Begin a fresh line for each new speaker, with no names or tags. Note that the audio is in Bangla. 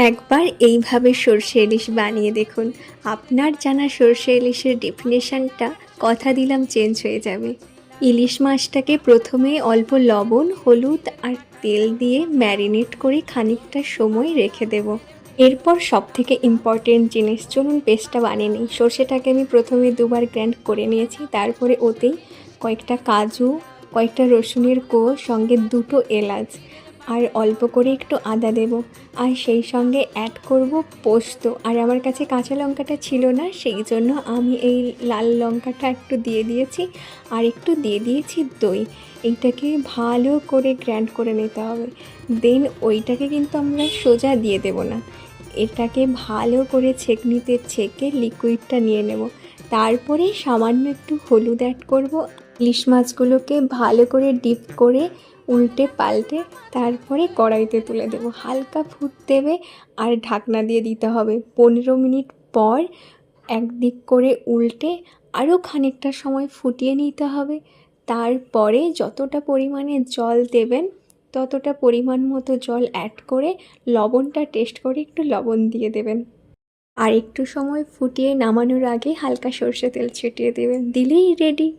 একবার এইভাবে সর্ষে ইলিশ বানিয়ে দেখুন। আপনার জানা সর্ষে ইলিশের ডেফিনেশনটা কথা দিলাম চেঞ্জ হয়ে যাবে। ইলিশ মাছটাকে প্রথমে অল্প লবণ, হলুদ আর তেল দিয়ে ম্যারিনেট করে খানিকটা সময় রেখে দেব। এরপর সবথেকে ইম্পর্টেন্ট জিনিস, চলুন পেস্টটা বানিয়ে নিই। সর্ষেটাকে আমি প্রথমে দুবার গ্রাইন্ড করে নিয়েছি, তারপরে ওতেই কয়েকটা কাজু, কয়েকটা রসুনের কোয়া, সঙ্গে দুটো এলাচ আর অল্প করে একটু আদা দেব। আর সেই সঙ্গে অ্যাড করব পোস্ত। আর আমার কাছে কাঁচা লঙ্কাটা ছিল না, সেই জন্য আমি এই লাল লঙ্কাটা একটু দিয়ে দিয়েছি আর একটু দিয়ে দিয়েছি দই। এইটাকে ভালো করে গ্রাইন্ড করে নিতে হবে। দেন ওইটাকে কিন্তু আমরা সোজা দিয়ে দেব না, এটাকে ভালো করে ছেঁকনিতে ছেঁকে লিকুইডটা নিয়ে নেব। তারপরে সামান্য একটু হলুদ অ্যাড করব। ইলিশ মাছগুলোকে ভালো করে ডিপ করে উল্টে পাল্টে তারপরে কড়াইতে তুলে দেব। হালকা ফুট দেবে আর ঢাকনা দিয়ে দিতে হবে। 15 মিনিট পর একদিক করে উল্টে আরও খানিকটা সময় ফুটিয়ে নিতে হবে। তারপরে যতটা পরিমাণে জল দেবেন ততটা পরিমাণ মতো জল অ্যাড করে লবণটা টেস্ট করে একটু লবণ দিয়ে দেবেন। আর একটু সময় ফুটিয়ে নামানোর আগে হালকা সর্ষে তেল ছিটিয়ে দেবেন, দিলেই রেডি।